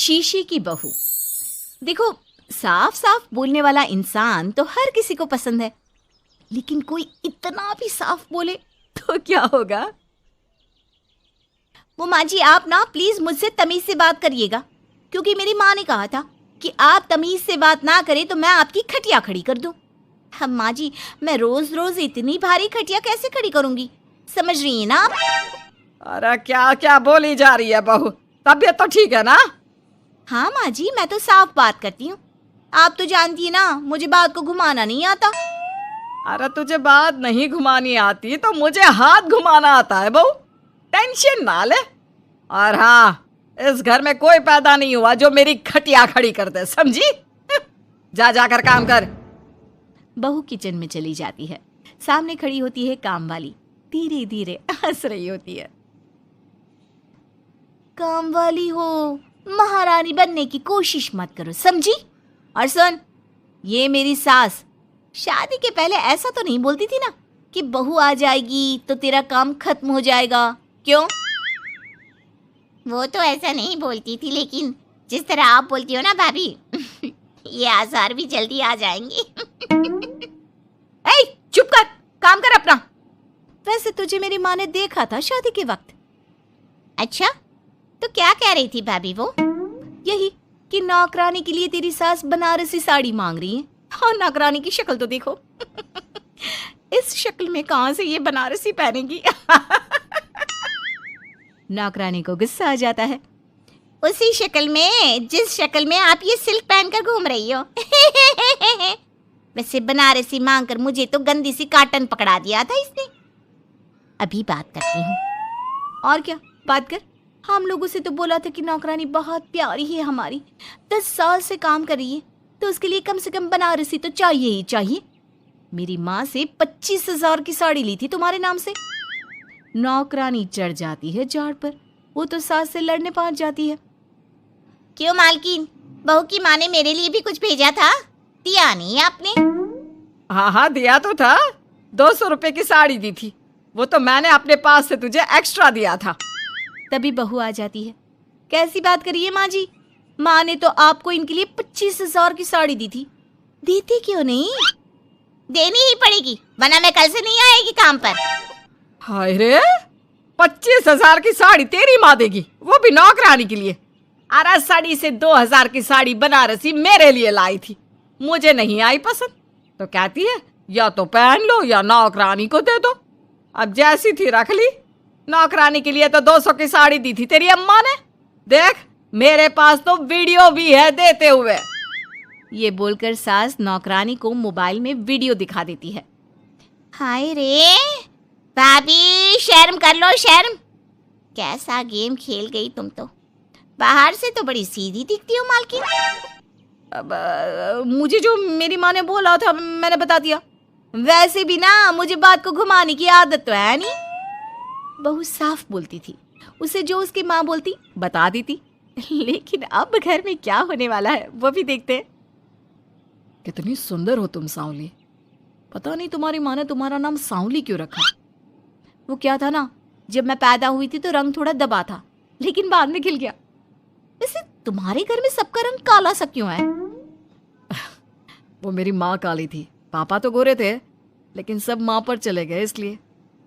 शीशे की बहू। देखो, साफ साफ बोलने वाला इंसान तो हर किसी को पसंद है, लेकिन कोई इतना भी साफ बोले तो क्या होगा? वो माँ जी, आप ना प्लीज मुझसे तमीज से बात करिएगा, क्योंकि मेरी माँ ने कहा था कि आप तमीज से बात ना करें तो मैं आपकी खटिया खड़ी कर दूं। हम माँ जी, मैं रोज रोज इतनी भारी खटिया कैसे खड़ी करूंगी, समझ रही है ना आप? अरे क्या क्या बोली जा रही है बहू, तबीयत तो ठीक है ना? हाँ माँ जी, मैं तो साफ बात करती हूँ। आप तो जानती है ना, मुझे बात को घुमाना नहीं आता। अरे तुझे बात नहीं घुमानी आती तो मुझे हाथ घुमाना आता है बहू, टेंशन ना ले। और हाँ, इस घर में कोई पैदा नहीं हुआ जो मेरी खटिया खड़ी कर दे, समझी? जा जाकर काम कर। बहू किचन में चली जाती है। सामने खड़ी होती है काम वाली, धीरे धीरे हंस रही होती है। काम वाली हो, महारानी बनने की कोशिश मत करो, समझी? और सुन, ये मेरी सास शादी के पहले ऐसा तो नहीं बोलती थी ना कि बहू आ जाएगी तो तेरा काम खत्म हो जाएगा, क्यों? वो तो ऐसा नहीं बोलती थी, लेकिन जिस तरह आप बोलती हो ना भाभी, ये आसार भी जल्दी आ जाएंगे। ए, चुप कर, काम कर अपना। वैसे तुझे मेरी माँ ने देखा था शादी के वक्त। अच्छा, तो क्या कह रही थी भाभी वो? यही कि नौकरानी के लिए तेरी सास बनारसी साड़ी मांग रही है। और नौकरानी की शक्ल तो देखो। इस शक्ल में कहां से ये बनारसी पहनेगी? नौकरानी को गुस्सा आ जाता है। उसी शक्ल में जिस शक्ल में आप ये सिल्क पहनकर घूम रही हो। वैसे बनारसी मांगकर मुझे तो गंदी सी काटन पकड़ा दिया था इसने। अभी बात करती हूँ। और क्या बात कर? हम लोगों से तो बोला था कि नौकरानी बहुत प्यारी है हमारी, 10 साल से काम कर रही है, तो उसके लिए कम से कम बनारसी तो चाहिए ही चाहिए। मेरी माँ से 25,000 की साड़ी ली थी तुम्हारे नाम से। नौकरानी चढ़ जाती है झाड़ पर। वो तो सास से लड़ने पहुंच जाती है। क्यों मालकिन, बहू की माँ ने मेरे लिए भी कुछ भेजा था, दिया नहीं आपने? हाँ हाँ, दिया तो था। 200 रुपए की साड़ी दी थी, वो तो मैंने अपने पास से तुझे एक्स्ट्रा दिया था। तभी बहू आ जाती है। कैसी बात करिए माँ जी, माँ ने तो आपको इनके लिए 25,000 की साड़ी दी थी, देती क्यों नहीं? देनी ही पड़ेगी, वरना मैं कल से नहीं आएगी काम पर। हाय रे, 25,000 की साड़ी तेरी माँ देगी, वो भी नौकरानी के लिए? अरे साड़ी से 2,000 की साड़ी बनारसी मेरे लिए लाई थी, मुझे नहीं आई पसंद, तो कहती है या तो पहन लो या नौकरानी को दे दो। अब जैसी थी रख ली। नौकरानी के लिए तो 200 की साड़ी दी थी तेरी अम्मा ने। देख, मेरे पास तो वीडियो भी है देते हुए। ये बोलकर सास नौकरानी को मोबाइल में वीडियो दिखा देती है। हाय रे भाभी, शर्म कर लो शर्म। कैसा गेम खेल गई तुम तो। बाहर से तो बड़ी सीधी दिखती हो मालकिन। अब मुझे जो मेरी माँ ने बोला था मैंने बता दिया। वैसे भी ना मुझे बात को घुमाने की आदत तो है नहीं। बहू साफ बोलती थी, उसे जो उसकी माँ बोलती बता देती। लेकिन अब घर में क्या होने वाला है वो भी देखते हैं। कितनी सुंदर हो तुम सांवली। पता नहीं तुम्हारी माँ ने तुम्हारा नाम सांवली क्यों रखा। वो क्या था ना, जब मैं पैदा हुई थी तो रंग थोड़ा दबा था, लेकिन बाद में खिल गया। वैसे तुम्हारे घर में सबका रंग काला सा क्यों है? वो मेरी माँ काली थी, पापा तो गोरे थे, लेकिन सब माँ पर चले गए इसलिए।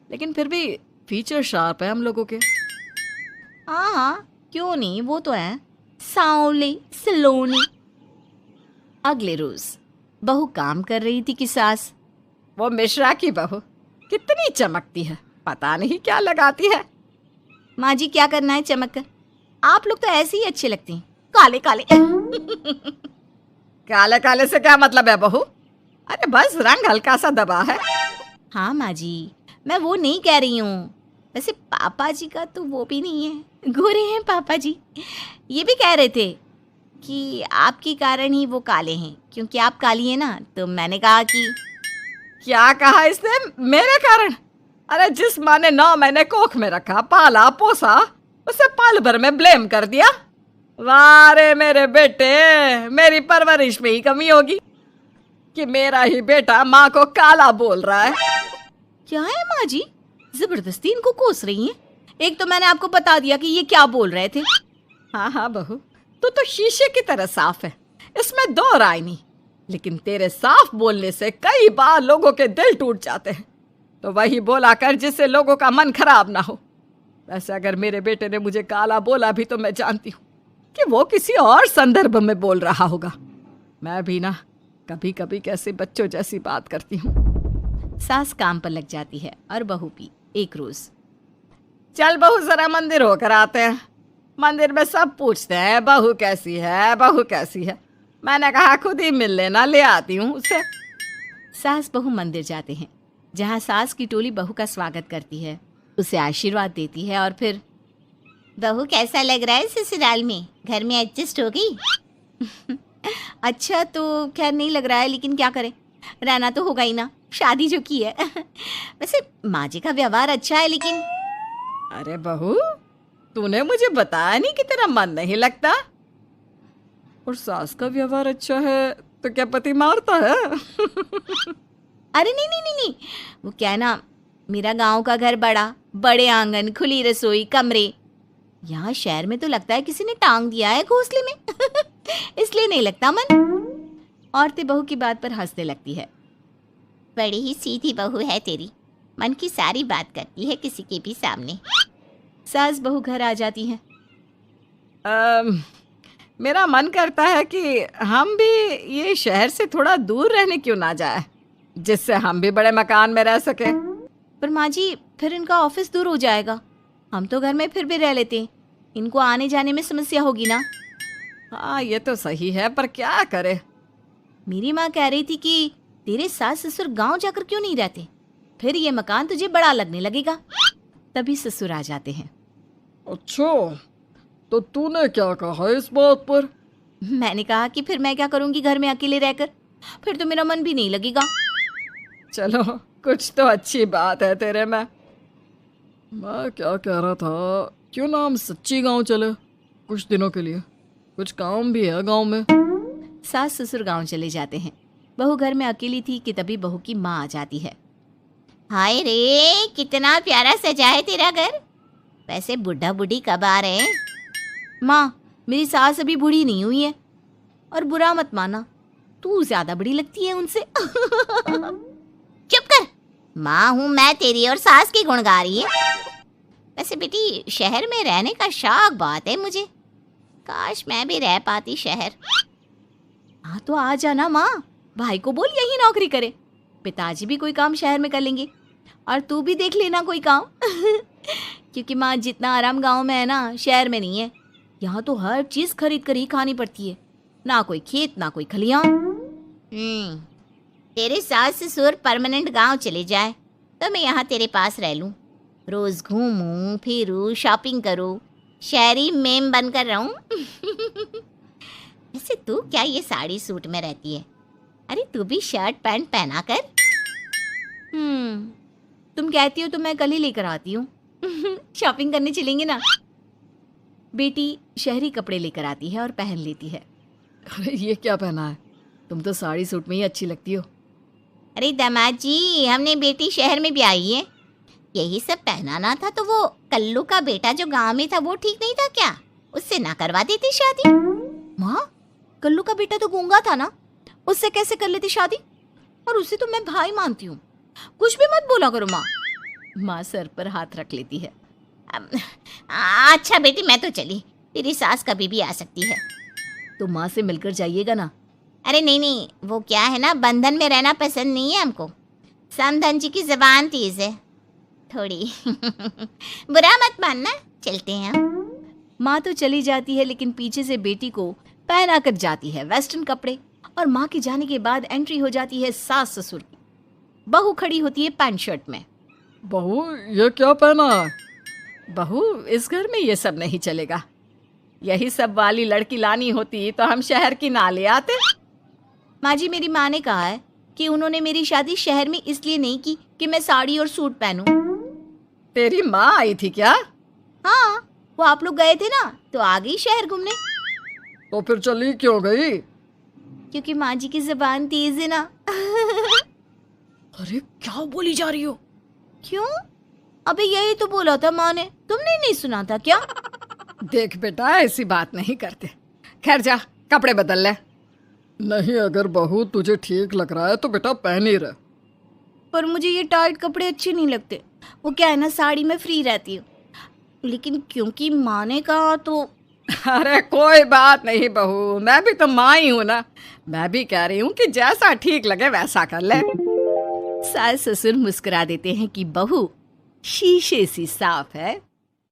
लेकिन फिर भी फीचर शार्प है हम लोगों के। हाँ हाँ, क्यों नहीं, वो तो है सांवली सलोनी। अगले रोज बहू काम कर रही थी कि सास। वो मिश्रा की बहू कितनी चमकती है, पता नहीं क्या लगाती है। माँ जी, क्या करना है चमक कर? आप लोग तो ऐसे ही अच्छे लगते हैं, काले काले। काले काले से क्या मतलब है बहू? अरे बस रंग हल्का सा दबा है। हाँ माँ जी, मैं वो नहीं कह रही हूँ। वैसे पापा जी का तो वो भी नहीं है, गोरे हैं पापा जी। ये भी कह रहे थे कि आपके कारण ही वो काले हैं, क्योंकि आप काली हैं ना। तो मैंने कहा कि क्या कहा इसने मेरे कारण? अरे जिस माँ ने 9 महीने कोख में रखा, पाला पोसा, उसे पल भर में ब्लेम कर दिया। वाह रे मेरे बेटे, मेरी परवरिश में ही कमी होगी कि मेरा ही बेटा माँ को काला बोल रहा है। क्या है माँ जी, जबरदस्ती इनको कोस रही हैं? एक तो मैंने आपको बता दिया कि ये क्या बोल रहे थे। हाँ हाँ बहू, तू तो शीशे की तरह साफ है, इसमें दो राय नहीं। लेकिन तेरे साफ बोलने से कई बार लोगों के दिल टूट जाते हैं। तो वही बोला कर जिससे लोगों का मन खराब ना हो। वैसे अगर मेरे बेटे ने मुझे काला बोला भी तो मैं जानती हूँ कि वो किसी और संदर्भ में बोल रहा होगा। मैं भी ना कभी कभी कैसे बच्चों जैसी बात करती हूँ। सास काम पर लग जाती है और बहू भी। एक रोज, चल बहू जरा मंदिर होकर आते हैं। मंदिर में सब पूछते हैं बहू कैसी है, बहू कैसी है। मैंने कहा खुद ही मिल लेना, ले आती हूँ उसे। सास बहू मंदिर जाते हैं, जहाँ सास की टोली बहू का स्वागत करती है, उसे आशीर्वाद देती है और फिर, बहू कैसा लग रहा है ससुराल में? घर में एडजस्ट हो गई? अच्छा तो खैर नहीं लग रहा है, लेकिन क्या करें, रहना तो होगा ही ना, शादी जो की है। वैसे माँ जी का व्यवहार अच्छा है, लेकिन अरे बहू, तूने मुझे बताया नहीं कि तेरा मन नहीं लगता। और सास का व्यवहार अच्छा है तो क्या पति मारता है? अरे नहीं नहीं नहीं नहीं, वो क्या है ना, मेरा गांव का घर बड़ा, बड़े आंगन, खुली रसोई, कमरे। यहाँ शहर में तो लगता है किसी ने टांग दिया है घोंसले में। इसलिए नहीं लगता मन। औरतें बहू की बात पर हंसने लगती है। बड़ी ही सीधी बहू है तेरी, मन की सारी बात करती है किसी के भी सामने। सास बहू घर आ जाती हैं। मेरा मन करता है कि हम भी ये शहर से थोड़ा दूर रहने क्यों ना जाए, जिससे हम भी बड़े मकान में रह सके। पर माँ जी, फिर इनका ऑफिस दूर हो जाएगा। हम तो घर में फिर भी रह लेते हैं, इनको आने जाने में समस्या होगी ना। हाँ ये तो सही है, पर क्या करे। मेरी माँ कह रही थी कि तेरे सास ससुर गांव जाकर क्यों नहीं रहते, फिर ये मकान तुझे बड़ा लगने लगेगा। तभी ससुर आ जाते हैं। अच्छा, तो तूने क्या कहा इस बात पर? मैंने कहा कि फिर मैं क्या करूंगी घर में अकेले रहकर, फिर तो मेरा मन भी नहीं लगेगा। चलो, कुछ तो अच्छी बात है तेरे में। मैं क्या कह रहा था, क्यों ना हम सच्ची गांव चले कुछ दिनों के लिए, कुछ काम भी है गांव में। सास ससुर गांव चले जाते हैं। बहू घर में अकेली थी कि तभी बहू की माँ आ जाती है। हाय रे, कितना प्यारा सजा है तेरा घर। वैसे बुढ़ा बुढ़ी कब आ रहे हैं? माँ, मेरी सास अभी बूढ़ी नहीं हुई है, और बुरा मत माना, तू ज्यादा बड़ी लगती है उनसे। चुप कर, माँ हूँ मैं तेरी और सास की गुण गा रही है। वैसे बेटी, शहर में रहने का शौक बहुत है मुझे, काश मैं भी रह पाती शहर। हाँ तो आ जाना माँ, भाई को बोल यही नौकरी करे, पिताजी भी कोई काम शहर में कर लेंगे, और तू भी देख लेना कोई काम। क्योंकि माँ, जितना आराम गांव में है ना, शहर में नहीं है। यहाँ तो हर चीज खरीद कर ही खानी पड़ती है, ना कोई खेत ना कोई खलियान। तेरे सास ससुर परमानेंट गांव चले जाए तो मैं यहाँ तेरे पास रह लूँ, रोज घूमूं फिरूं, शॉपिंग करूँ, शहरी मेम बनकर रहूं। वैसे तू क्या ये साड़ी सूट में रहती है? अरे तू भी शर्ट पैंट पहना कर। तुम कहती हो तो मैं कल ही लेकर आती हूँ। शॉपिंग करने चलेंगे ना। बेटी शहरी कपड़े लेकर आती है और पहन लेती है। अरे ये क्या पहना है, तुम तो साड़ी सूट में ही अच्छी लगती हो। अरे दामाद जी, हमने बेटी शहर में भी आई है, यही सब पहनाना था। तो वो कल्लू का बेटा जो गांव में था वो ठीक नहीं था क्या? उससे ना करवा देती शादी? माँ, कल्लू का बेटा तो गूंगा था ना, उससे कैसे कर लेती शादी? और उसे तो मैं भाई मानती हूँ, कुछ भी मत बोला करो माँ। माँ सर पर हाथ रख लेती है। अच्छा बेटी, मैं तो चली, तेरी सास कभी भी आ सकती है। तो माँ से मिलकर जाइएगा ना। अरे नहीं नहीं, वो क्या है ना, बंधन में रहना पसंद नहीं है हमको। समधन जी की जबान तेज है थोड़ी। बुरा मत मानना, चलते हैं हम। माँ तो चली जाती है, लेकिन पीछे से बेटी को पहना कर जाती है वेस्टर्न कपड़े, और माँ के जाने के बाद एंट्री हो जाती है सास ससुर की। बहू खड़ी होती है पैंट शर्ट में। बहू ये क्या पहना है? बहू, इस घर में ये सब नहीं चलेगा। यही सब वाली लड़की लानी होती तो हम शहर की ना ले आते। माँ जी, मेरी माँ ने कहा है कि उन्होंने मेरी शादी शहर में इसलिए नहीं की कि मैं साड़ी और सूट पहनूं। तेरी माँ आई थी क्या? हाँ, वो आप लोग गए थे ना तो आ गई शहर घूमने। तो फिर चली क्यों गई? क्योंकि माँ जी की जुबान तेज है ना। अरे क्या बोली जा रही हो? क्यों? अबे यही तो बोला था माँ ने, तुमने नहीं सुना था क्या? देख बेटा, ऐसी बात नहीं करते। खैर जा कपड़े बदल ले। नहीं, अगर बहू तुझे ठीक लग रहा है तो बेटा पहन ही रहे। पर मुझे ये टाइट कपड़े अच्छे नहीं लगते। वो क्या है ना, साड़ी में फ्री रहती हूँ, लेकिन क्योंकि माँ ने कहा तो। अरे कोई बात नहीं बहू, मैं भी तो माँ ही हूँ ना। मैं भी कह रही हूँ कि जैसा ठीक लगे वैसा कर ले। सास ससुर मुस्कुरा देते हैं कि बहू शीशे सी साफ है।